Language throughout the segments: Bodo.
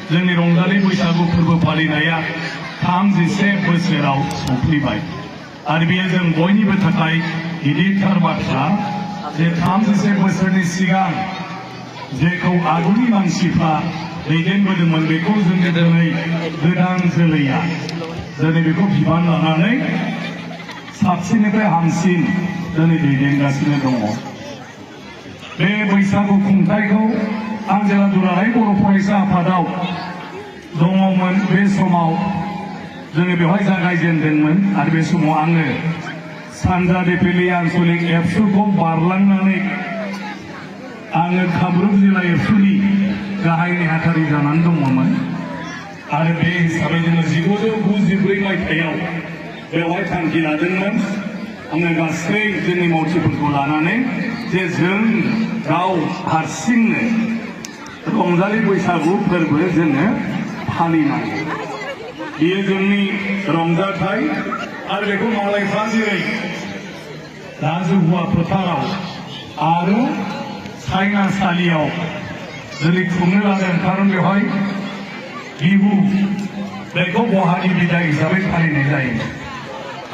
जोंनि रंजालि बैसागु फोरबो फालिनाया 31 बोसोराव सफैबाय आरो बेयो जों बयनिबो थाखाय गिदिरथार बाथ्रा जे 31 बोसोरनि सिगां जेखौ आगुनि मानसिफ्रा दैदेनबोदोंमोन बेखौ जोंनि दिनै गोदान जोलैया दिनै बेखौ बिबान लानानै साबसिननिफ्राय हामसिन दिनै दैदेनगासिनो दङ। बे बैसागु खुंथायखौ आं जेला दुलाराय बर' फरायसा आफादाव दङमोन बे समाव जोङो बेवहाय जागायजेनदोंमोन आरो बे समाव आङो सानजा बेफेलि आन्चलिक एबसुखौ बारलांनानै आङो कामरुप जिल्ला एबसुनि गाहाय नेहाथारि जानानै दङमोन आरो बे हिसाबै जोङो 1994 मायथाइयाव बेवहाय थांखि लादोंमोन आङो गासै जोंनि मावथिफोरखौ लानानै जे जों गाव हारसिंनो रंजालि बैसागु फोरबो जोङो फालिनांगौ बेयो जोंनि रंजाथाय आरो बेखौ मालायफ्रा जेरै राजुहुवा फोथाराव आरो सायनासालियाव दिनै खुंनो लादों खारन बेवहाय बिहु बेखौ बहागि बिदाय हिसाबै फालिनाय जायो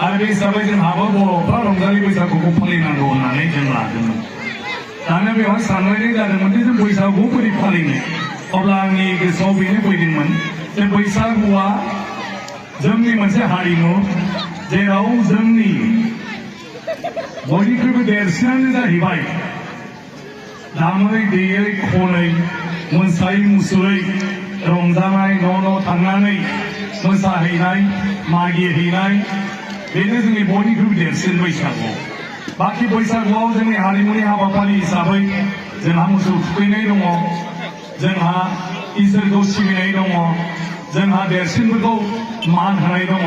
आरो बे हिसाबै जोंहाबो बर'फ्रा रंजालि बैसागुखौ फालिनांगौ होननानै जों लादोंमोन। दाना बेवहाय साननाय जादोंमोन जे जों बैसागुखौ बोरै फालिनो अब्ला आंनि गोसोआव बेनो फैदोंमोन जे बैसागुआ जोंनि मोनसे हारिमु जेराव जोंनि बयनिख्रुइबो देरसिनानो जाहैबाय दामै देयै खनै मोसायै मुसुरै रंजानाय न' थांनानै मोसाहैनाय मागिहैनाय बेनो जोंनि बयनिख्रुइबो देरसिन बैसागु। बाखि बैसागुआव जोंनि हारिमुनि हाबाफारि हिसाबै जोंहा मोसौ थुखैनाय दङ, जोंहा इसोरखौ सिबिनाय दङ, जोंहा देरसिनफोरखौ मान होनाय दङ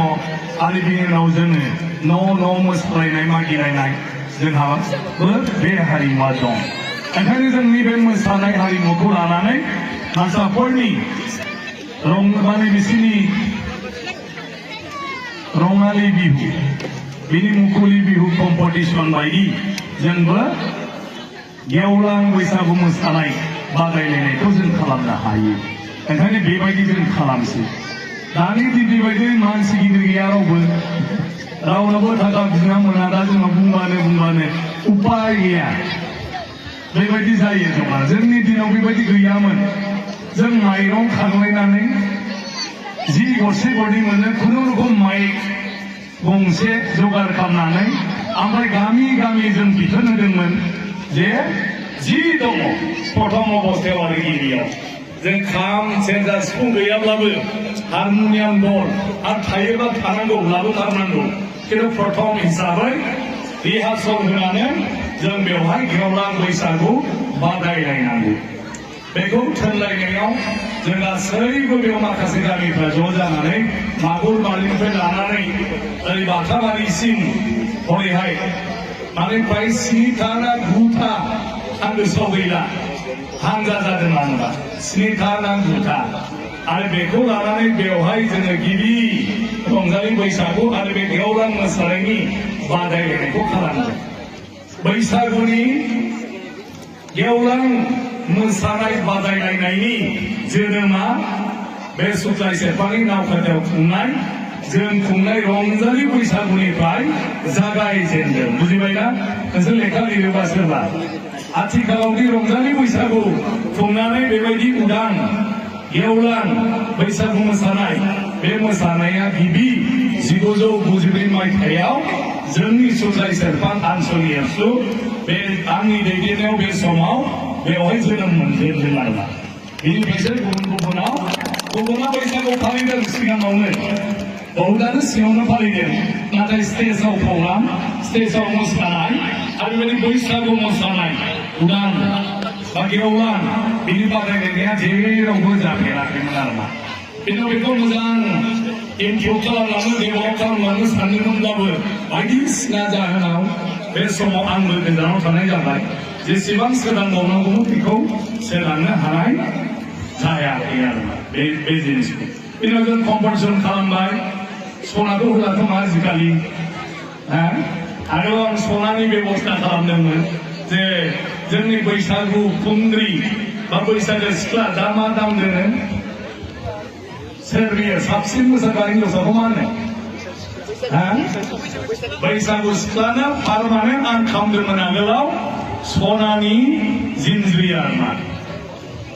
आरो बिनि उनाव जोङो न' मोसालायनाय मागिलायनाय जोंहाबो बे हारिमुआ दं। ओंखायनो जोंनि बे मोसानाय हारिमुखौ लानानै हारसाफोरनि रंजानाय बिसिनि रङालि बिहु बिनि मुखुलि बिहु कम्पिटिशन बायदि जोंबो गेवलां बैसागु मोसानाय बादायलायनायखौ जों खालामनो हायो। ओंखायनो बेबायदि जों खालामसै। दानि दिननि बायदि मानसि गिदिर गैया रावनावबो थाखा बिना मोना दा जोंनाव बुंबानो उपाय गैया बेबायदि जायो जोंहा। जोंनि दिनाव बेबायदि गैयामोन। जों माइरं खांलायनानै जि गरसे गरनै मोनो खुनुरुखुम माइ गंसे जगार खालामनानै ओमफ्राय गामि जों बिथोन होदोंमोन जे जि दङ प्रथम अबस्थायाव आरो गिबियाव जों खाम सेरजा सिफुं गैयाब्लाबो हारमनियाम दल आरो थायोब्ला थानांगौ लाबोथारनांगौ खिन्थु प्रथम हिसाबै रिहार्सल होनानै जों बेवहाय गेवलां बैसागु बादायलायनांगौ। बेखौ थोनलायनायाव जों गासैबो बेयाव माखासे गामिफ्रा ज' जानानै मागुर मालिनिफ्राय लानानै ओरै बाथाबारिसिम हरैहाय माने फ्राय 7था ना 9था आं गोसोआव गैला हानजा जादों आंबा 7था ना 9था आरो बेखौ लानानै बेवहाय जोङो गिबि रंजालि बैसागु आरो बे गेवलां मोसानायनि बादायलायनायखौ खालामदों। बैसागुनि गेवलां मोसानाय बादायलायनायनि जोनोमा बे सुक्लाय शेरफानि नावखाथायाव खुंनाय जों खुंनाय रंजालि बैसागुनिफ्राय जागायजेनदों। बुजिबायना? नोंसोर लेखा लिरोबा सोरबा आथिखालावदि रंजालि बैसागु खुंनानै बेबायदि उदां गेवलां बैसागु मोसानाय बे मोसानाया गिबि 1994 मायथाइयाव जोंनि सुक्लाय शेरफा आनसलिक एबसु बे आंनि दैदेननायाव बे समाव बेवहाय जोनोम मोनजेनदों आरोना। बेनिफ्रायसो गुबुना बैसागु फालिदों सिगाङावनो बहुदानो सिगाङावनो फालिदों नाथाय स्टेजाव प्रग्राम स्टेजाव मोसानाय आरो बेबायदि बैसागु मोसानाय उदां बा गेवलां बिनि बादायलायनाया जेरावबो जाफेराखैमोन आरोना। खिन्थु बेखौ मोजां इमप्रुभ खालामलांनो डेभेलप खालामलांनो सानदोंमोनब्लाबो बायदिसिना जाहोनाव बे समाव आंबो गोजानाव थानाय जाबाय। जेसेबां सोदांबावनांगौमोन बेखौ सोदांनो हानाय जायाखै आरोना बे जिनिसखौ। बिनि जों कम्पिटिसन खालामबाय सनाखौ होलाथ' मा आजिखालि आरो आं सनानि बेबस्था खालामदोंमोन जे जोंनि बैसागु खुंग्रि बा बैसागु सिख्ला दा मा दाम दोनो सोरबियो साबसिन मोसाग्रा हिन्जावसाखौ मा होनो बैसागु सिख्लानो पारमानेन्ट आं खालामदोंमोन आगोलाव सनानि जिन्ज्रिया मा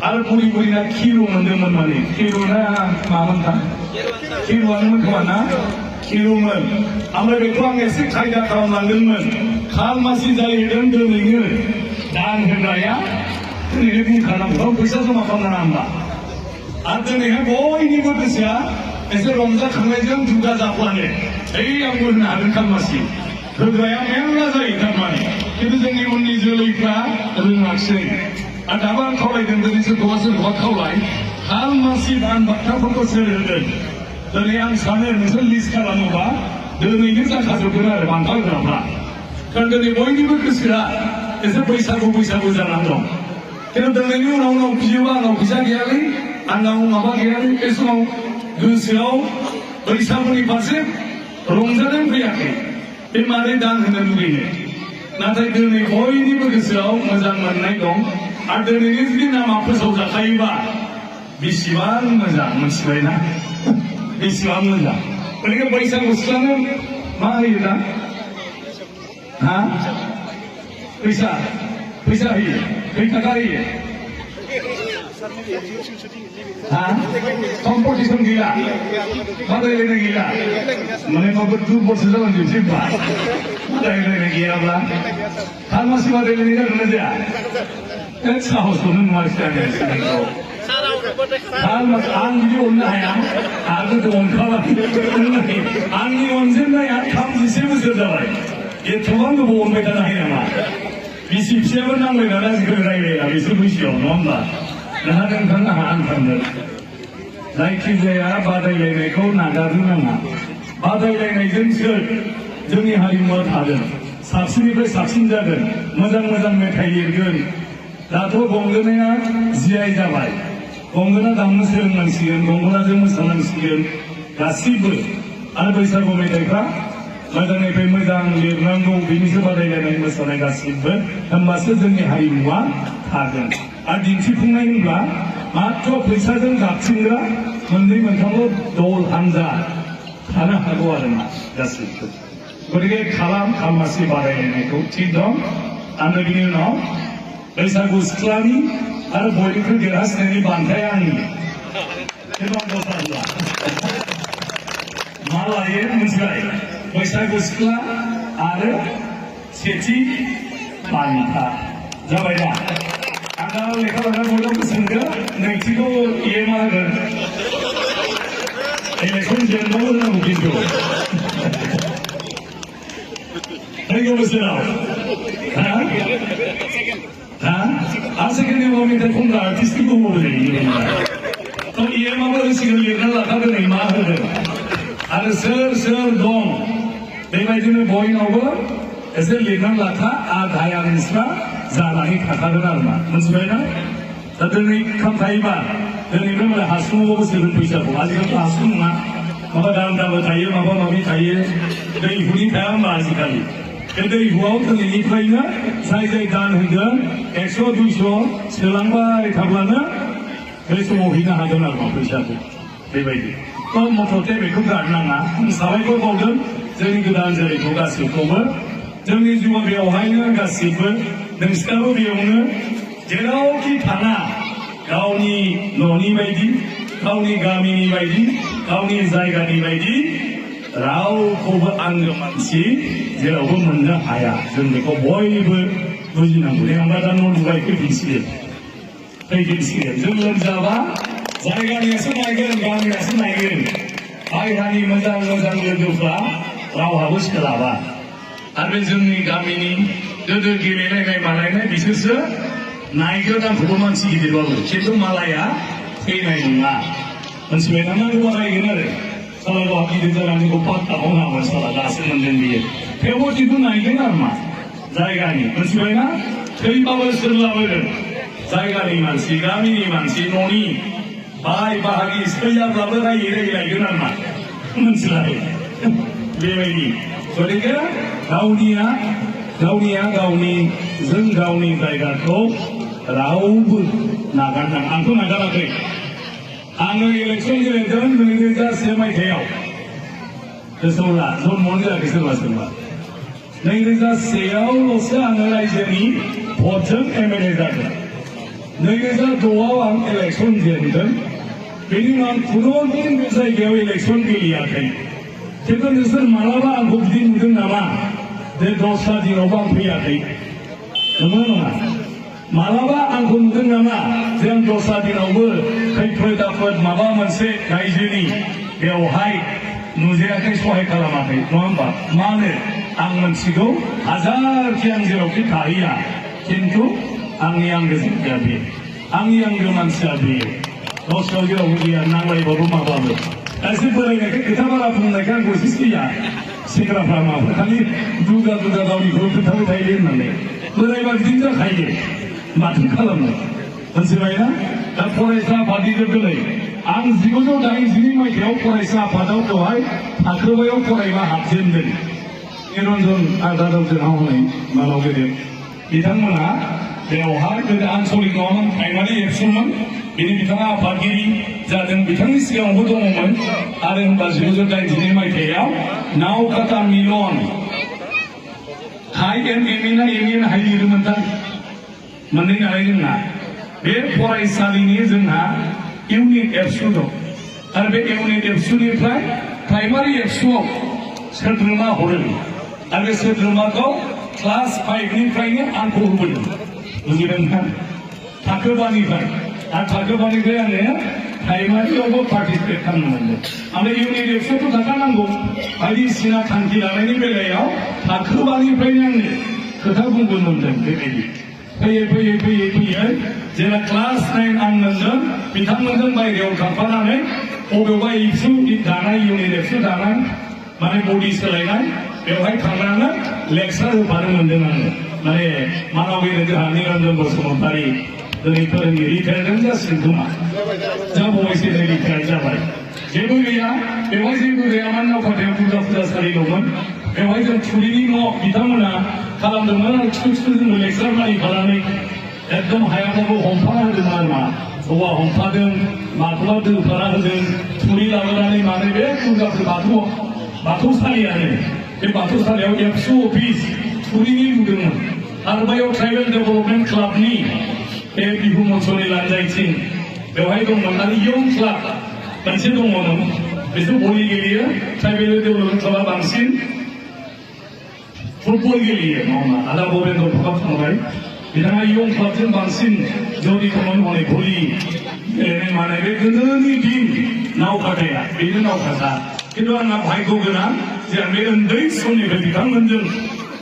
आरो बुरि बुरिना खिरु मोनदोंमोन माने खिरुना मामोन था खिरुआनोमोन खोमा ना खिरुमोन ओमफ्राय बेखौ आं एसे खायदा खालामलांदोंमोन खालमासि जाहैदों दिनैनो दान होग्राया दिनैनो बुंखानांगौ फैसा जमा खालामनाङा होमबा आरो दिनैहाय बयनिबो गोसोआ एसे रंजाखांनायजों दुगा जाफ्लाङो आंबो होनो हागोन खालमासि होग्राया मेरला जायो थारमाने खिन्थु जोंनि उननि जोलैफ्रा रोङाखिसै आरो दाबो आं खावलायदों दिनै सोरखौबा खावलाय खालमासि दान बान्थाफोरखौ सोर होगोन दिनै आं सानो नोंसोर लिस्ट खालामोबा दिनैनो जाखाजोबगोन आरो बान्था होग्राफ्रा कारण दिनै बयनिबो गोसोआ एसे बैसागु जानानै दं खिन्थु दिनैनि उनाव बियोबा आंनाव फैसा गैयालै आंनाव माबा गैयालै बे समाव गोसोआव बैसागुनि फारसे रंजानाय फैयाखै बे मारै दान होनो लुगैनो नाथाय दिनै बयनिबो गोसोआव मोजां मोननाय दं आरो दिनैनि जुदि नामा फोसावजाखायोबा बेसेबां मोजां मोनथिबायना बेसेबां मोजां ओरैनो बैसागु सिख्लानो मा होयो दा फैसा होयो खै थाखा होयो कम्पिटिशन गैया बादायलायनाय गैया माने माबा 2 बोसोर जाबाय जोबसै बादायलायनाय गैयाब्ला खालमासि बादायलायनाय जागोन ना जाया साहसखौनो नुवाखिसै आङो आं बिदि अननो हाया आरो अनखाबाय आंनि अनजेननाया 36 बोसोर जाबाय एथबां गोबाव अनबाय थानो हायो नामा बिसि फिसायाबो नांलायनानै आजिखालि रायलाया बिसोर बैसोआव नङा होमबा नोंहा नोंथांनो आं थांगोन जायखिजाया बादायलायनायखौ नागारनो नाङा बादायलायनायजोंसो जोंनि हारिमुआ थागोन साबसिननिफ्राय साबसिन जागोन मोजां मेथाइ लिरगोन दाथ' गंगोनाया जिआइ जाबाय गंगोना दामनो सोलोंनांसिगोन गंगोनाजों मोसानांसिगोन गासिबो आरो बैसागु मेथाइफ्रा मोजांनिफ्राय मोजां लिरनांगौ बेनिसो बादायलायनाय मोसानाय गासिबो होमबासो जोंनि हारिमुआ थागोन आरो दिन्थिफुंनाय होनब्ला मात्र फैसाजों गाबथिंग्रा मोननै मोनथामल' दल हानजा थानो हागौ आरोना गासिबो गतिके खालमासि बादायलायनायखौ थिग दं आरो बिनि उनाव बैसागु सिख्लानि आरो बयनिख्रुइ देरहासिननायनि बान्थाया आंनि मा लायो मिथिबाय बैसागु सिख्ला आरो सेथि बान्था जाबाय दा आं दा लेखा लाना बयनावबो सोंदो नैथिखौ मा होगोन इलेक्सन जेनबाबो होनांगौ खिन्थु फैगौ बोसोराव आरो सेकेन्ड उनाव मेथाइ खनग्रा आर्टिस्टखौ होबावो माबो होसिगोन लिरना लाखादों नै मा होगोन आरो सोर दं बेबायदिनो बयनावबो एसे लिरनानै लाखा आरो हायारिफ्रा जानानै थाखागोन आरोना मिथिबायना दा दिनै खामखायोबा दिनैनो माने हासुङावबो सोगोन फैसाखौ आजिखालिथ' हासुं नङा माबा दामदाबो थायो माबा माबि थायो दैहुनि थाया होमबा आजिखालि बे दैहुआव दिनैनिफ्रायनो जाय दान होगोन 100 200 सोलांबाय थाब्लानो बे समाव हैनो हागोन आरोमा फैसाखौ बेबायदि मथथे बेखौ गारनाङा साबायखर बावदों जोंनि गोदान जोलैखौ गासिबखौबो जोंनि जिउआ बेवहायनो गासिबो नोंसिनाबो बेयावनो जेरावखि थाङा गावनि न'नि बायदि गावनि गामिनि बायदि गावनि जायगानि बायदि रावखौबो आंगो मानसि जेरावबो मोननो हाया जों बेखौ बयबो बुजिनांगौ होमबा दा न' लुबाय फैफिनसिगोन जों लोमजाबा जायगानियासो नायगोन गामियासो नायगोन बायह्रानि मोजां लोगोफ्रा रावहाबो सोलाबा आरो जोंनि गामिनि गोदो गेलेलायनाय मालायनाय बिसोरसो नायगोन आंखौबो मानसि गिदिरबाबो खिन्थु मालाया फैनाय नङा मोनथिबायना नांगौबा नायगोन आरो साला गिदिर जानानै पात्ताखौ नांगोन साला दासो मोनदों बियो थेवबो खिन्थु नायगोन आरो मा जायगानि मोनथिबायना थैबाबो सोरलाबोगोन जायगानि मानसि गामिनि मानसि न'नि बाय बाहागि सैयाब्लाबो रायै लायगोन आरो मा मोनथिलाय बेबायदि गतिके गावनिया जों गावनि जायगाखौ रावबो नागारनाङा आंथ' नागाराखै आङो इलेक्सन गेलेदों 2001 मायथाइयाव गोसोआव ला जन मन जायाखै सोरबा सोरबा 2001आवल'सो आङो रायजोनि भटजों एमएलए जादों 2006आव आं इलेक्सन जेनदों बेनि उनाव खुनुदिन बे जायगायाव इलेक्सन गेलेयाखै खिन्थु नोंसोर मालाबा आंखौ बिदि नुदों नामा जे दस्रा दिनावबो आं फैयाखै नंगौ नङा मालाबा आंखौ नुदों नामा जे आं दस्रा दिनावबो खैफोद आफोद माबा मोनसे रायजोनि बेवहाय नुजायाखै सहाय खालामाखै नङा होमबा मानो आं मोनथिगौ हाजारखि आं जेरावखि थाहैया खिन्थु आंनि आंगो जायगाया बे आंनि आंगो मानसिया बे दस्रायाव जेरावबो गैया नांलायबाबो माबाबो एसे बोरायनायखाय खोथा बारा बुंनायखाय आंखौ एसे फैया सेंग्राफ्रा माबा खालि दुगा दुगा गावनिखौ खोथाबाय थायो होननानै बोरायबा बिदिनो जाखायो माथो खालामनो मोनथिबायना दा फरायसा आफादनि लोगोलै आं 1982 मायथाइयाव फरायसा आफादाव बेवहाय थाखोबायाव फरायबा हाबजेनदों निरन्जन आदारावजों हनै मानाव गेदेर बिथांमोना बेवहाय गोदो आनसलिक नङामोन प्राइमारि एबसुमोन बेनि बिथाङा आफादगिरि जादों बिथांनि सिगाङावबो दङमोन आरो होनबा 1982 मायथाइयाव नावकाता Milan high and M N high लिरोमोन दा मोननै नालाय जोंना बे फरायसालिनि जोंहा इउनिट एबसु दं आरो बे इउनिट एबसुनिफ्राय प्राइमारि एबसुआव सोद्रोमा हरो आरो बे सोद्रोमाखौ क्लास 5निफ्रायनो आंखौ होबोदों बुजिदों थाखोबानिफ्राय आरो थाखोबानिफ्राय आङो प्राइमारियावबो पार्टिसिपेट खालामनो मोनदों ओमफ्राय इउनिट एबसुआवथ' थाखानांगौ बायदिसिना थांखि लानायनि बेलायाव थाखोबानिफ्रायनो आङो खोथा बुंबोनो मोनदों बेबायदि फैयै फैयै फैयै फैयै जेब्ला क्लास 9 आं मोनदों बिथांमोनजों बायहेरायाव थांफानानै बबेबा एबसु दानाय इउनिट एबसु दानाय माने बडि सोलायनाय बेवहाय थांनानै लेक्सार होफानो मोनदों आङो माने मानावगिरि जोंहा निरन्जन बसुमतारी दिनै फोरोंगिरि रिटायार्ड जासिगोन खोमा जाबावैसो नै रिटायार्ड जाबाय जेबो गैया बेवहाय जेबो गैयामोन नावकाटायाव फुजासालि दंमोन बेवहाय जों थुरिनि न' बिथांमोना खालामदोंमोन आरो खिथु खिथु जोङो लेक्सार मानि खालामनानै एकदम हायावबो हमफाना होदोंमोन आरो मा औवा हमफादों माखौबा दोफाना होदों थुरि लाबोनानै माने बे फुजाफोर बाथौसालियानो बे बाथौसालियाव एबसु अफिस थुरिनि लुदोंमोन आरो बैयाव ट्राइबेल डेभेलपमेन्ट क्लाबनि बे बिहु मन्चनि लानजायथिं बेवहाय दंमोन आरो इयं क्लाब मोनसे दङमोन बिसोर भलि गेलेयो ट्राइबेल डेभेलपमेन्ट क्लाबा बांसिन फुटबल गेलेयो मावना आदा बरेन्द्र प्रकाश थांबाय बिथाङा इयं क्लाबजों बांसिन जौनि खामानि मावनाय भलि गेलेनाय मानाय बे गोदोनि दिन नावकाटाया बेनो नावकाटा खिन्थु आंहा भाग्य गोनां जे आं बे उन्दै समनिफ्राय बिथांमोनजों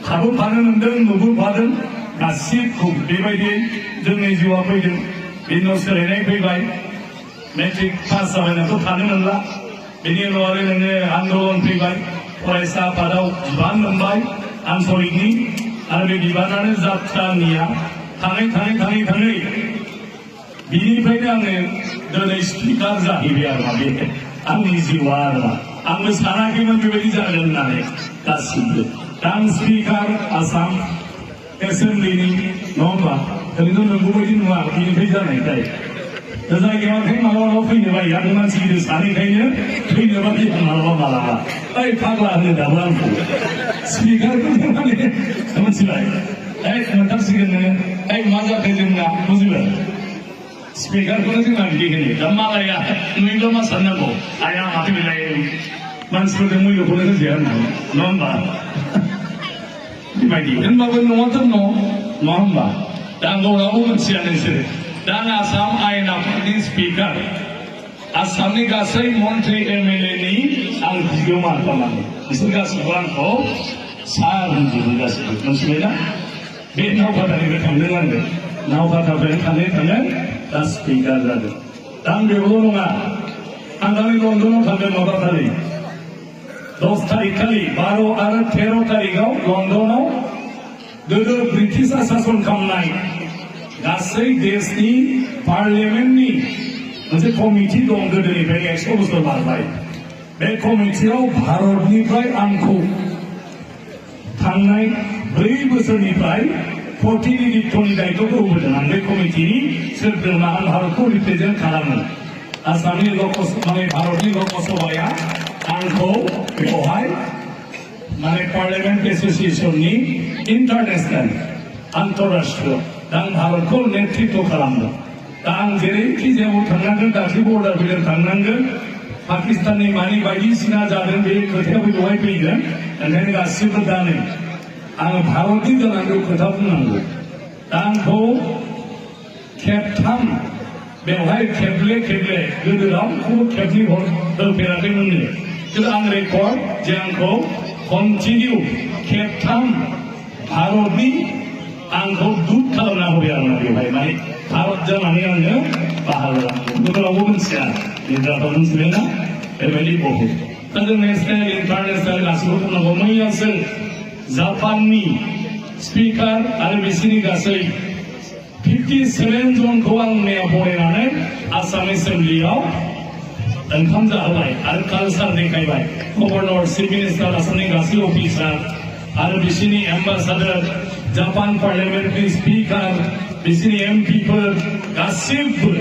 थाबोफानो मोनदों नुबोफादों गासिबखौ बेबायदि जोंनि जिउआ फैदों बेनि उनाव सोलायनाय फैबाय मेट्रिक पास जाबायनाथ' थानो मोनला बेनि उनाव आरो नोङो आन्दलन फैबाय फरायसा आफादाव बिबान मोनबाय आनसलिकनि आरो बे बिबानानो जात्रानिया थाङै थाङै थाङै थाङै बिनिफ्रायनो आङो दिनै स्पिकार जाहैबाय आरोमा बे आंनि जिउआ आरोमा आंबो सानाखैमोन बेबायदि जागोन होननानै गासिबो दा आं स्पिकार आसाम एसेम्ब्लिनि नङा होमबा ओरैनो नंगौ बायदि नुवा बिनिफ्राय जानायखाय जायगायावहाय मालाबा फैनो बायो आं मानसि गिदिर सानैखायनो फैनो बायो मालाबा मालाबा ओइ फाग्ला होनो दाबो आंखौ स्पिकारखौ माने मोनथिबाय मोनथारसिगोन नोङो मा जाखो जोंना बुजिबाय स्पिकारखौनो जोंना बिदि होनो दा मालाया नुयोब्ला मा साननांगौ आया माथो बेलाय मानसिफोरजों मुल्यखौनो होजाया होननानै नङा होमबा बेबायदि होनबाबो न'आथ' नङा होमबा दा आं गावनावबो मोनथिया नोंसोरो दा आं आसाम आयेन आफादनि स्पिकार आसामनि गासै मन्त्रि एमएलएनि आं बिगोमा खालामो बिसोर गासिबो आंखौ सार होनजोबो गासिबो मोनथिबायना बे नावकाटानिफ्राय थांदों आङो नावकाटानिफ्राय थाङै थाङै दा स्पिकार जादों दा आं बेवल' नङा आं दानि लण्डनाव थांदों माबा थारिख 10 तारिख खालि 12 आरो 13 तारिखआव लण्डनाव गोदो ब्रिटिशआ सासन खालामनाय गासै देशनि पार्लियामेन्टनि मोनसे कमिटि दं गोदोनिफ्राय 100 बोसोर बारबाय बे कमिटियाव भारतनिफ्राय आंखौ थांनाय 4 बोसोरनिफ्राय प्रतिनिधित्वनि दायित्वखौ होबोदों आं बे कमिटिनि सोद्रोमा आं भारतखौ रिप्रेजेन्ट खालामो आसामनि माने भारतनि लकसभाया आंखौ बेवहाय माने पार्लियामेंट एसोसिएशननि इंटरनेशनल आंतरराष्ट्रीय दा आं भारतखौ नेतृत्व खालामदों दा आं जेरैखि जेराव थांनांगोन दाख्लै बर्डार फैदों थांनांगोन पाकिस्ताननि मानि बायदिसिना जादों बे खोथाया बेवहाय फैगोन ओंखायनो गासिबो दा नै आं भारतनि जानांगौ खोथा बुंनांगौ दा आंखौ खेबथाम बेवहाय खेबले गोदो रावखौबो खेबनै होफेराखैमोननो खिन्थु आं रेकर्ड जे आंखौ कन्टिनिउ खेबथाम भारतनि आंखौ दुत खालामना होबाय आरोना बेवहाय माने भारत जानानै आङो बाहागो लादों गोबावबो मोनथिया लिडारखौ मोनथिबायना बेबायदि बहुद दा जों नेसनेल इन्टारनेसनेल गासैबो बुंनांगौ मैयासो जापाननि स्पिकार आरो बिसोरनि गासै 57 जनखौ आं मैया बरायनानै आसाम एसेम्ब्लियाव ओंखाम जाहोबाय आरो कालचार देखायबाय गभर्नर चिफ मिनिस्टार आसामनि गासै अफिसार आरो बिसोरनि एम्बासाडर जापान पार्लियामेन्टनि स्पिकार बिसोरनि एमपिफोर गासिबो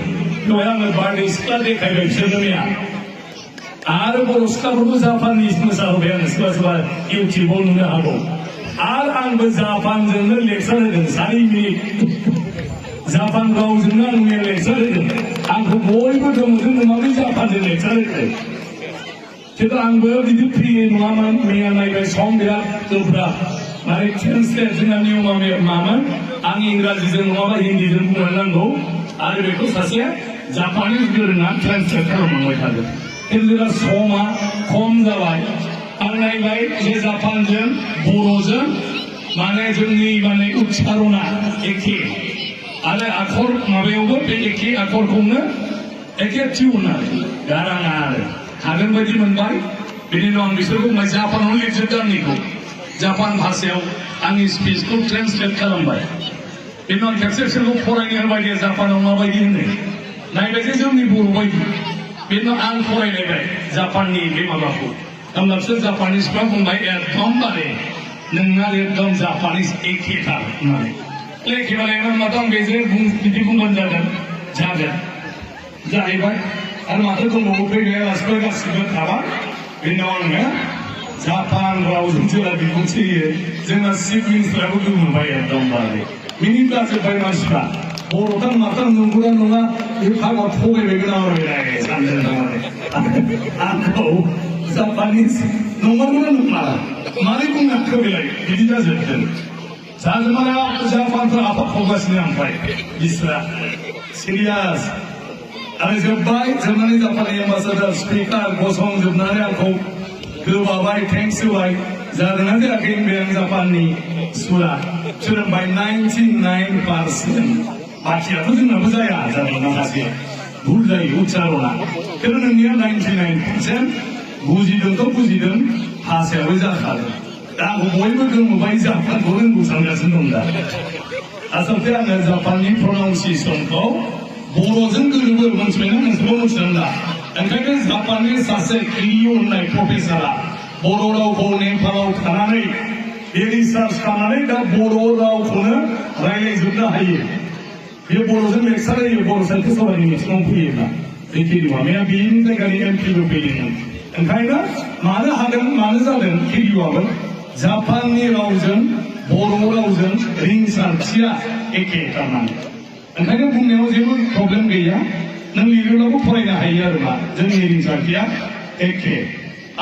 बेवहाय आङो बारदै सिख्ला देखायबाय बिसोरनो मैया आरो बर' सिख्लाफोरखौ जापाननि मोसाहोबाय आङो सोरबा इउटिउबाव नुनो हागौ आरो आंबो जापानजोंनो लेक्सार होदों 4 मिनिट जापान रावजोंनो आं मैया लेक्सार होदों आंखौ बयबो दंजों नङाबो जापानजों लेक्सार होदों खिन्थु आंबो बिदि फ्रियै नङामोन मैया नायबाय सम बिराद गोब्राब माने ट्रेन्सलेट जोंना नियमा मामोन आं इंराजिजों नङाबा हिन्दीजों बुंनो नांगौ आरो बेखौ सासे जापानिज गोरोङा ट्रेन्सलेट खालामनांबाय थागोन खिन्थु जोंना समा खम जाबाय आं नायबाय जे जापानजों बर'जों माने जोंनि माने उच्चारणा एखे आरो आखर माबायावबो बे एखे आखरखौनो एखे टिउन आरो गाराङा आरो हागोन बायदि मोनबाय बेनि उनाव आं बिसोरखौ जापानावनो लिरजोबदों आंनिखौ जापान भाषायाव आंनि स्पिचखौ ट्रेन्सलेट खालामबाय बेनि उनाव खेबसे बिसोरखौ फरायनो होबाय दे जापानाव माबायदि होनो नायबाय जे जोंनि बर' बायदि बेनि उनाव आं फरायलायबाय जापाननि बे माबाखौ होमब्ला बिसोर जापानिसफ्रा बुंबाय एकदमबारे नोंना एकदम जापानिस एखेथार होननानै एखेबारे माथो आं बेजों बिदि बुंबानो जागोन जाहैबाय आरो माथो दंबावो फैनाया लासिबो गासिबो थाबाय बेनि उनाव आङो जापान रावजों जेला बिबुंथि होयो जोंना चिफ मिनिस्टाराबो गोमोबाय एकदमबारे मिनिग्लाजोब्बाय मानसिफ्रा बर'थां माथां नंगौना नङा बे भागाव थगायबायगोन आं सानदों आंखौ जापानिस नंगौना नङा मारै बुंनांखो बेलाय बिदि जाजोबदों जाजोबनायाव जापानफ्रा आफाद खावगासिनो ओमफ्राय बिस्रा सिरियास आरो जोबनानै जापाननि एम्बासाडर स्पिकार गसंजोबनानै आंखौ गोबाबाय थेंक्स होबाय जादोंना जायाखै बे आं जापाननि सुरा सोलोंबाय 99% बाखियाथ' जोंनाबो जाया जादों माखासे भुल जायो उच्चारणा खिन्थु नोंनिया 99% बुजिदोंथ' बुजिदों भाषायाबो जाखादों दा आंखौ बयबो गोमोबाय जापानखौ रोंगौ सानगासिनो दं दा आसलथे आङो जापाननि प्रनाउन्सिएसनखौ बर'जों गोरोबो मोनथिबायना नोंसोरबो मोनथिदों दा ओंखायनो जापाननि सासे किरियो होननाय प्रफेसारा बर' रावखौ नेपालाव थानानै बे रिसार्च खालामनानै दा बर' रावखौनो रायज्लायजोबनो हायो बे बर'जों लेक्सार होयो बर' साहित्य सभानि मिथिङाव फैयोब्ला बे किरियोआ मैया बेनि जायगानि एमपिबो फैदोंमोन ओंखायनो मानो हादों मानो जादों किरियोआबो जापाननि रावजों बर' रावजों रिंसारथिया एखे थारमाने ओंखायनो बुंनायाव जेबो प्रब्लेम गैया नों लिरोब्लाबो फरायनो हायो आरो मा जोंनि रिंसारथिया एखे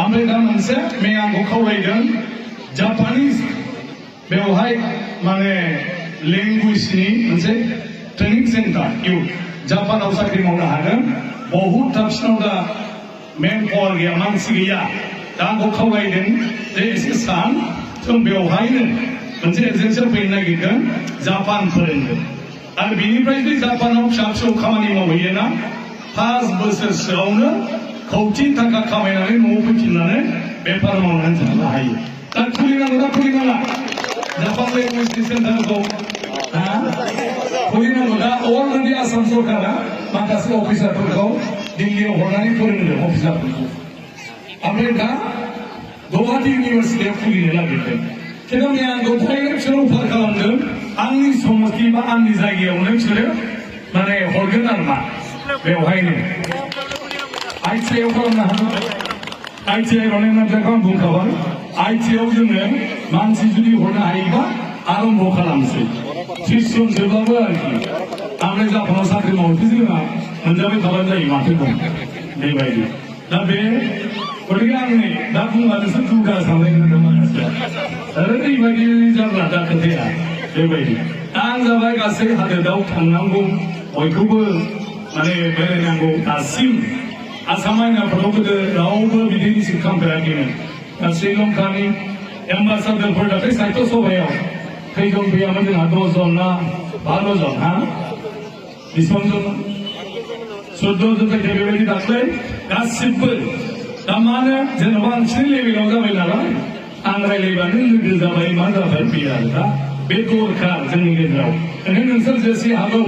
ओमफ्राय दा मोनसे मैया आंखौ खावलायदों जापानिस बेवहाय माने लेंगुवेजनि मोनसे ट्रेनिं सेन्टार इउथ जापानाव साख्रि मावनो हागोन बहुद थाबसिनाव दा मेन पावार गैया मानसि गैया दा आंखौ खावलायदों जे एसे सान जों बेवहायनो मोनसे एजेन्सियाव फैनो नागिरदों जापान फोरोंगोन आरो बेनिफ्राय जुदि जापानाव फिसा फिसौ खामानि मावहैयोना 5 बोसोरसोआवनो खौथि थाखा खामायनानै न'आव फैफिननानै बेफार मावनानै जानो हायो दा खुलिनांगौ दा खुलिनाङा जापान लेंगुवेजनि सेन्टारखौ खुलिनांगौ दा अलरेडि आसाम सरकारा माखासे अफिसारफोरखौ दिल्लीयाव हरनानै फोरोंदों अफिसारफोरखौ ओमफ्राय दा गुवाहाटी इउनिभार्सिटियाव खुलिनो नागिरदों खिन्थु मैया आंखौ डाइरेक्ट बिसोरो अफार खालामदों आंनि समस्ति बा आंनि जायगायावनो बिसोरो माने हरगोन आरो मा बेवहायनो ITAयाव खालामनो हागोन ITAय रनेन नार्जारिखौ आं बुंखाबाय ITAयाव जोङो मानसि जुदि हरनो हायोबा आरम्भ खालामसै 30 जन जोबाबो आरोखि ओमफ्राय जापानाव साख्रि मावनोसो जोंहा मोनजाबाय थाबानो जायो माथो दं बेबायदि दा बे गतिके आंनि दा बुंब्लानोसो दुगा सानलायनो होनदों माखासेया ओरैबायदि जाब्ला दा खोथाया बेबायदि दा आं जाबाय गासै हादोराव थांनांगौ बयखौबो माने बेरायनांगौ दासिम आसाम आयनाफोराव गोदो रावबो बिदि रिसिभ खालामफेराखैमोन दा श्रीलंकानि एम्बासाडरफोर दाख्लै साहित्य सभायाव खैजन फैयामोन जोंहा 10 जन ना 12 जन हा बेसेबां जन 14 जन जायखिया बेबायदि दाख्लै गासिबो दा मानो जेन'बा नोंसोरनि लेभेलाव जाबाय नालाय आं रायज्लायबानो लोगो जाबाय मा जाबाय फैयो आरो दा बे दरखार जोंनि गेजेराव ओंखायनो नोंसोर जेसे हागौ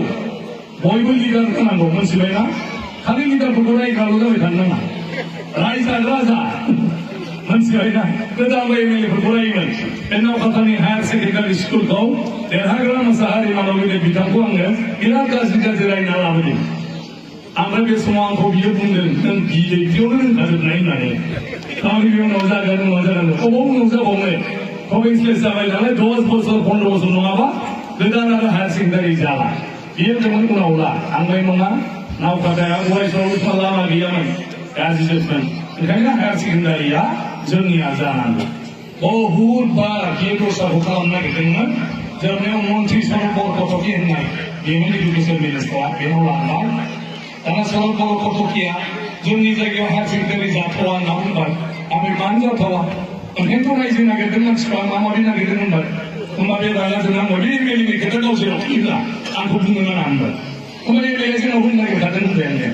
बयबो लिडार जानांगौ मोनथिबायना खालि लिडारफोरखौ रायग्राल' जाबाय थानो नाङा रायजाग्रा जा मोनथिबायना गोदान एमएलएफोरखौ रायोमोन बे नावकाटानि हायार सेकेन्डारि स्कुलखौ देरहाग्रा मोसाहारि मानबिनो बिथांखौ आङो बिराद गाज्रि रायना लाबोदों ओमफ्राय बे समाव आंखौ बियो बुंदों नों बिदैयावनो रोंखाजोबनाय होननानै गावनि बे उनाव जागोन अबाव उनाव जाबावनो प्रभिन्सियेल जाबाय नालाय 10 बोसोर 15 बोसोर नङाबा गोदान आरो हायार सेकेन्डारि जाला बियो जोंनि उनाव ला आंलाय नङा नावकाटाया अरायसराव लामा गैयामोन गाज्रि जोबमोन ओंखायनो हायार सेकेन्डारिया जोंनिया जानांगौ बहुद बार बे दस्राखौ खालामनो नागिरदोंमोन जोबनायाव मन्त्रि सरल बरकटकि होननाय बेमोन इडुकेसन मिनिस्टारा बेनाव लांबाय दाना सरल बरकटकिया जोंनि जायगायाव हायार सेकेन्डारि जाथावा होनना बुंबाय ओमफ्राय मानो जाथावा ओंखायनोथ' रायजो नागिरदों मानसिफ्रा माबि नागिरदों होनबाय होमबा बे रागा जोंना बे एमएलएनि खोथा गावसोराव फैयोब्ला आंखौ बुंनो नाङा होनबाय होमबा एमएलए जोंनाव बुंनो नागिरखादों होनबाय आङो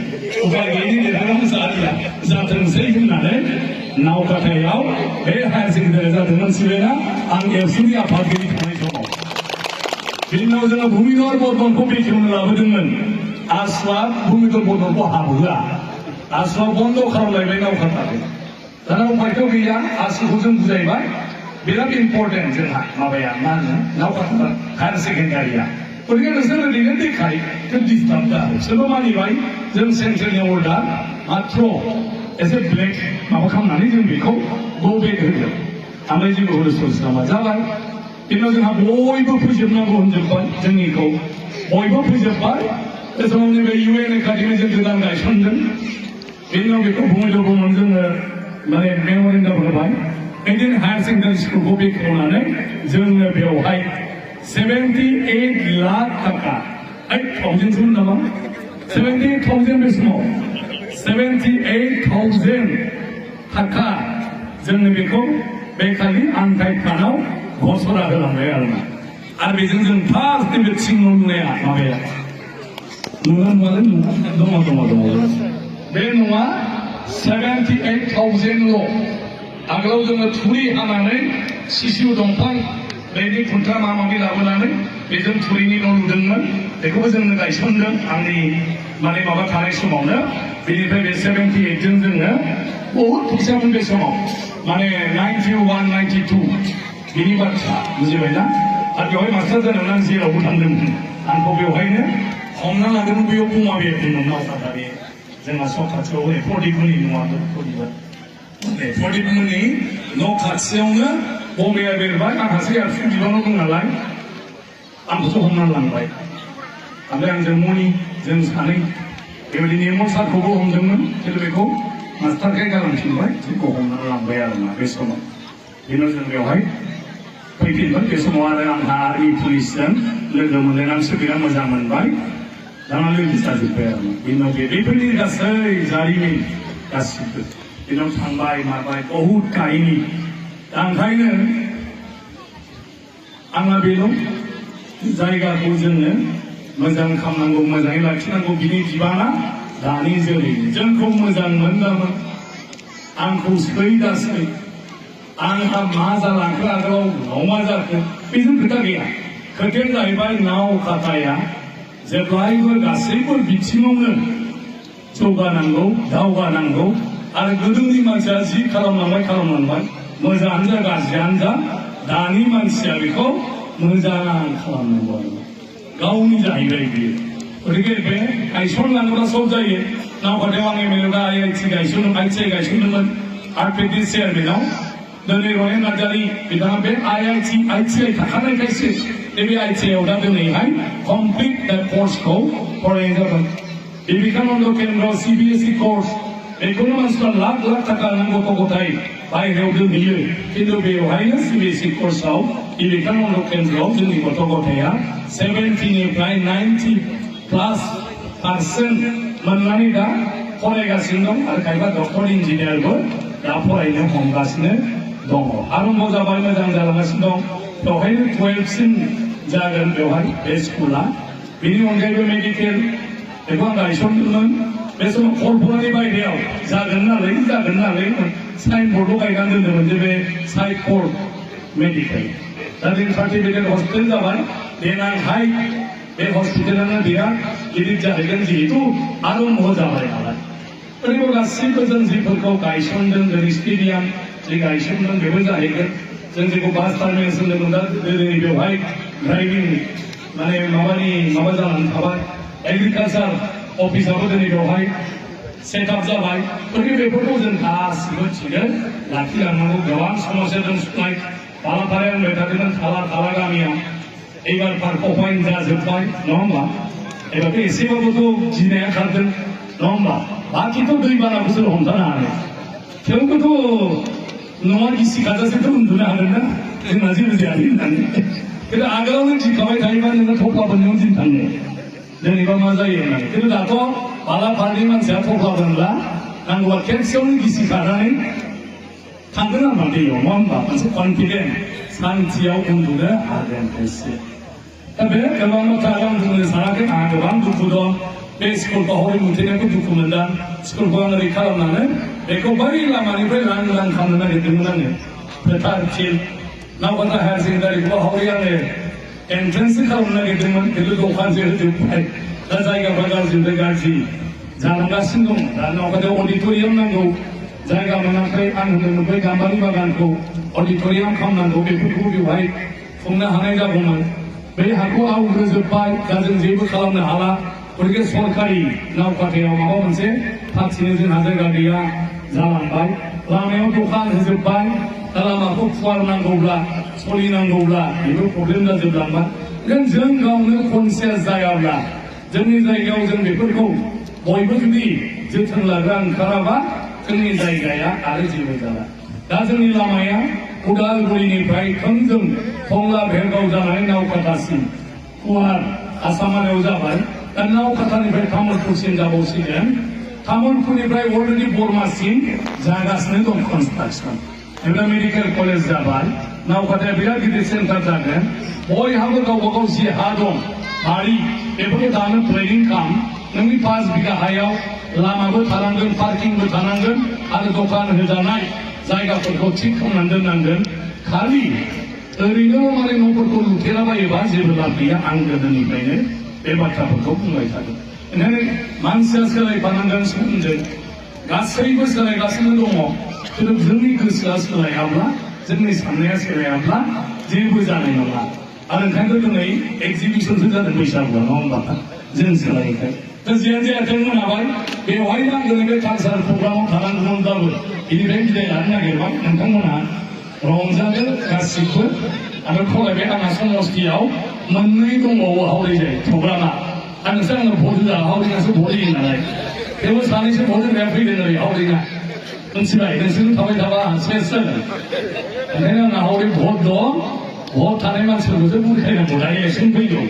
उपाय गैयैनि देरहाग्रा मोसाहारिया जाथोंसै होननानै नावकाटायाव बे हायार सेकेन्डारि जादों मोनथिबायना आं एबसुनि आफादगिरि थानाय समाव बिनि उनाव जोङो भुमिधर बर्मनखौ बेखेवनो लाबोदोंमोन आस्रा भुमिधर बर्मनखौ हाबहोआ आस्रा बन्द खालामलायबाय नावकाटाखौ दाना उपायथ' गैया आस्राखौ जों बुजायबाय बिराद इम्पर्टेन्ट जोंहा माबाया मा होनो नावकाटा हायार सेकेन्डारिया गतिके नोंसोर ओरैनो देखाय जों डिस्टार्ब दा सोरबा मानिबाय जों सेन्ट्रेलनि अर्डार माथ्र एसे ब्लेक माबा खालामनानै जों बेखौ गबेक होगोन ओमफ्राय जोङो हरस लामा जाबाय बिनि उनाव जोंहा बयबो फैजोबनांगौ होनजोब्बाय जोंनिखौ बयबो फैजोब्बाय बे समाव नैबे UN एकाडेमि जों गोदान गायसनदों बेनि उनाव बेखौ भुमिधर बर्मन जोङो माने मेम'रेन्डाम होबाय बिदिनो हायार सेकेन्डारि स्कुलखौ बेखेवनानै जोङो बेवहाय 78 लाख थाखा 8,000 नामा 78,000 बे समाव 78,000 थाखा जोङो बेखौ बे खालि आन्थाइ फानाव घोषणा होलांबाय आरोना आरो बेजों जों फार्स्ट बे सिङाव नुनाया माबाया नुवालै दङ बे नङा 78,000 आगोलाव जोङो थुरि हानानै सिसु दंफां बेनि खुन्था माबि लाबोनानै बेजों थुरिनि न' लुदोंमोन बेखौबो जोंनो गायसनदों आंनि माने माबा थानाय समावनो बेनिफ्राय बे 78 जों जोङो बहुद फैसामोन बे समाव माने 91, 92 बिनि बाथ्रा बुजिबायना आरो बेवहाय मास्टार जानानै आं जेरावबो थांदोंमोन आंखौ बेवहायनो हमना लादोंमोन बेयाव बुङा बे बुंदों नावकाटा बे जोंहा स' खाथियाव प्रदीपमोननि न'आ प्रदीपमोननि न' खाथियावनो बम्बेया बेरबाय आंहासो एबसु बिबानाव दं नालाय आंखौसो हमना लांबाय ओमफ्राय आंजों मनि जों सानै बेबायदि निर्मल सारखौबो हमदोंमोन खिन्थु बेखौ मास्टारखाय गालांफिनबाय जोंखौ हमना लांबाय आरोना बे समाव बेनि उनाव जों बेवहाय फैफिनबाय बे समाव आरो आंहा आर्मि पुलिसजों लोगो मोनलायनानैसो बिराद मोजां मोनबाय दाना लोगो जाजोब्बाय आरोना बेनि उनाव बेफोरनि गासै जारिमिन गासिबो बेनि उनाव थांबाय माबाय बहुद काहिनि दा ओंखायनो आंना बेल' जायगाखौ जोङो मोजां खालामनांगौ मोजाङै लाखिनांगौ बिनि बिबाना दानि जोलै जोंखौ मोजां मोनदामोन आंखौ सै दासै आंहा मा जालांखो आगोलाव मा जाखो बेजों खोथा गैया खोथाया जाहैबाय नावकाटाया जेब्लायबो गासैबो बिथिङावनो जौगानांगौ दावगानांगौ आरो गोदोनि मानसिया जि खालामलांबाय मोजाङानो जा गाज्रियानो जा दानि मानसिया बेखौ मोजां खालामनांगौ आरो गावनि जाहैबाय बियो गतिके बे गायसनलाङोब्ला सब जायो नाव खाथियाव आंनि मेलेवदा IIT गायसनदोंमोन आर्टपेटिस चेयारमेनाव दिनै रनेन नार्जारि बिथाङा बे IITI थाखानायखायसो नैबे IITI आव दा दिनैहाय कमप्लिट दा कर्सखौ फरायनाय जागोन बिवेकानन्द केन्द्र CBSE कर्स बेखौनो मानसिफ्रा लाख थाखा होनानै गथ' गथाय बायहेरायाव दोनहैयो खिन्थु बेवहायनो CBSE कर्सआव बिवेकानन्द केन्द्रआव जोंनि गथ' गथाया 70 निफ्राय 90+% मोननानै दा फरायगासिनो दं आरो खायफा डक्टर इन्जिनियारबो दा फरायनो हमगासिनो दङ आरम्भ जाबाय मोजां जालांगासिनो दं बेवहायनो 12 सिम जागोन बेवहाय बे स्कुला बेनि अनगायैबो मेडिकेल बेखौ आं गायसनदोंमोन बे समाव कल्पनानि बायह्रायाव जागोन नालाय साइन बर्डआव गायनानै दोनदोंमोन जे बे साइड कर्ट मेडिकेल दा जों सार्टिफिकेट हस्पिटेल जाबाय देनांहाय बे हस्पिटेलानो बिराद गिदिर जाहैगोन जिहेतु आरम्भ जाबाय नालाय ओरैनो गासैबो जों जिफोरखौ गायसनदों जेरै स्टेडियाम जे गायसनदों बेबो जाहैगोन जों जेखौ बास टार्मिनेल होनदोंमोन दा दिनै बेवहाय ड्राइभिं माने माबा जानानै थाबाय एग्रिकालचार अफिसाबो दिनै बेवहाय सेटआप जाबाय ओरैनो बेफोरखौ जों गासिबो थिगै लाखिलांनांगौ गोबां समस्या दं सुनाय बालाफाराया होनबाय थादोंमोन थाला गामियाव एबार पार्क पइन्ट जाजोब्बाय नङा होमबा एबारथ' एसेबाबोथ' गिनाया खारदों नङा होमबा बाखिथ' दैबानाखौसो हमथानो हानाय थेवबोथ' न'आ गिसि खाजासेथ' उन्दुनो हागोन ना जोंना जेबो जायाखै होननानै खिन्थु आगोलावनो गिखाबाय थायोबा नोङो थफ्ला बोननायाव दिन थाङो जेनेबा मा जायो होननानै खिन्थु दाथ' बालाफारनि मानसिया थफ्ला बोनला नांगौबा खेबसेयावनो गिसि खानानै थांगोन आरोना दैयाव नङा होमबा मोनसे कनफिडेन्ट सान्थियाव उन्दुनो हागोन एसे दा बे गोबां बाथ्रा आं बुंनो सानाखै आंहा गोबां दुखु दं बे स्कुलखौ हरै मोनथेनायखौ दुखु मोनदां स्कुलखौ आं ओरै खालामनानै बेखौ बै लामानिफ्राय लांदां खालामनो नागिरदोंमोन आङो फोथार फिल्ड नावकाटा हायार सेकेन्डारिखौबो हरै आङो एन्ट्रेन्ससो खालामनो नागिरदोंमोन खिन्थु दखानसो होजोब्बाय दा जायगाफ्रा गाज्रि जालांगासिनो दं दा नावकाटायाव अडिट'रियाम नांगौ जायगा मोनाखै आं होनदोंमोन बै गाम्बारि बागानखौ अडिट'रियाम खालामनांगौ बेफोरखौ बेवहाय खुंनो हानाय जागौमोन बे हाखौ आवग्रोजोब्बाय दा जों जेबो खालामनो हाला गतिके सरकारि नावकाटायाव माबा मोनसे फाथिनो जोंहा जायगा गैया जालांबाय लामायाव दखान होजोब्बाय दा लामाखौ फुवारनांगौब्ला सोलिनांगौब्ला बेबो प्रब्लेम जाजोबलांबाय जों गावनो कनसियास जायाब्ला जोंनि जायगायाव जों बेफोरखौ बयबो जुदि जोथोन लाग्रा ओंखाराबा जोंनि जायगाया आरो जेबो जाला दा जोंनि लामाया उदालगुरिनिफ्राय थोंजों टंला भेरगाव जानानै नावकाटासिम गुवार आसामानायाव जाबाय दा नावकाटानिफ्राय तामुलपुरसिम जाबावसिगोन तामुलपुरनिफ्राय अलरेडि बर्मासिम जागासिनो दं कनस्ट्राक्सन जेब्ला मेडिकेल कलेज जाबाय नावकाटाया बिराद गिदिर सेन्टार जागोन बयहाबो गावबा गाव जि हा दं बारि बेफोरखौ दानो प्लेनिं खालाम नोंनि 5 बिघा हायाव लामाबो थानांगोन पार्किंबो थानांगोन आरो दखान होजानाय जायगाफोरखौ थिग खालामनानै दोननांगोन खालि ओरैनो माने न'फोरखौ लुथेलाबायोबा जेबो लाब गैया आं गोदोनिफ्रायनो बे बाथ्राफोरखौ बुंबाय थादों ओंखायनो मानसिया सोलायफानांगोन समजों गासैबो सोलायगासिनो दङ खिन्थु जोंनि गोसोआ सोलायाब्ला जोंनि साननाया सोलायाब्ला जेबो जानाय नङा आरो ओंखायनो दिनै एक्जिबिसनसो जादों बैसागुआ नङा होमबा जों सोलायैखाय दा जियानो जायाथों मोनाबाय बेवहायनो आं दिनै बे कालसार प्रग्रामाव थानांगौमोनब्लाबो बेनिफ्राय बिदाय लानो नागिरबाय नोंथांमोनहा रंजादों गासिबो आरो फरायबाय आंहा समस्थियाव मोननै दंबावो हावरिजाय प्रग्रामा आं नोंसोर आंनो भट होआ हावरिनासो भट होयो नालाय थेवबो सानैसो भट होग्राया फैदों ओरै हावरिना मोनथिबाय नोंसोर थाबाय थाबा सेस जागोन ओंखायनो आंहा हावरि भट दं भट थानाय मानसिफोरखौसो बुरखायनांगौ दा इलेक्सन फैगौ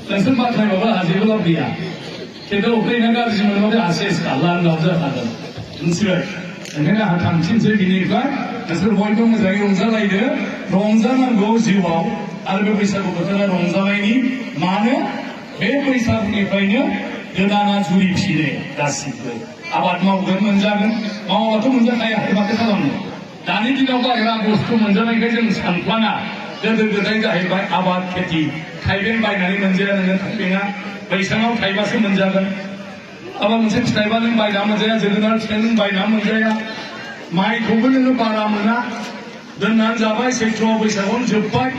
नोंसोर बाख्नायबाबो आंहा जेबो लाब गैया खिन्थु उखैना गाज्रि मोनोबाथाय आंहा सेस लांदाव जाखागोन मोनथिबाय ओंखायनो आंहा थांफिनसै बिनिफ्राय नोंसोर बयबो मोजाङै रंजालायदो रंजानांगौ जिउआव आरो बे बैसागु बोथोरा रंजानायनि मानो बे बैसागुनिफ्रायनो गोदाना जुरिफिनो गासिबो आबाद मावगोन मोनजागोन मावाबाथ' मोनजाखाया माथो खालामनो दानि दिनाव बाहेरा बुस्थु मोनजानायखाय जों सानफ्लाङा गोदो गोदाय जाहैबाय आबाद खेथि थाइबें बायनानै मोनजाया नोङो थाइबेंआ बैसाङाव थाइबासो मोनजागोन माबा मोनसे फिथाइबा नों बायना मोनजाया जोगोनार फिथाइ नों बायना मोनजाया माइखौबो नोङो बारा मोना दोननानै जाबाय सैथ्र बैसागुआवनो जोब्बाय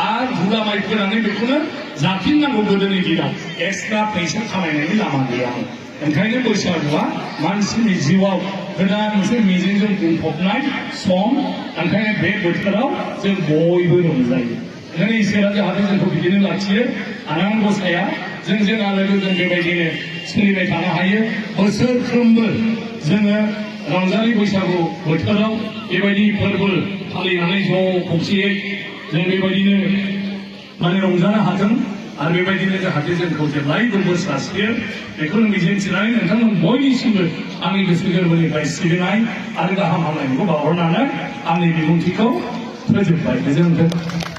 आरो बुरा माइ फोनानै बेखौनो जाफिननांगौ गोदोनि दिनाव एक्सट्रा फैसा खामायनायनि लामा गैयामोन ओंखायनो बैसागुआ मानसिनि जिउआव गोदान मोनसे मिजिंजों बुंफबनाय सम ओंखायनो बे बोथोराव जों बयबो रंजायो ओंखायनो इसोरा जाहाथे जोंखौ बिदिनो लाखियो आनान गसाया जोंजों आलो जों बेबायदिनो सोलिबाय थानो हायो बोसोरफ्रोमबो जोङो रंजालि बैसागु बोथोराव बेबायदि फोरबो फालिनानै ज' खौसेयै जों बेबायदिनो माने रंजानो हाथों आरो बेबायदिनो जाहाथे जोंखौ जेब्लायबो बोर सारस्रियो बेखौनो मिजिंथिनानै नोंथांमोन बयनिसिमबो आंनि गोसो गोरबोनिफ्राय सिबिनाय आरो गाहाम हामलायनायखौ बावहरनानै आंनि बिबुंथिखौ फोजोबबाय गोजोन्थों।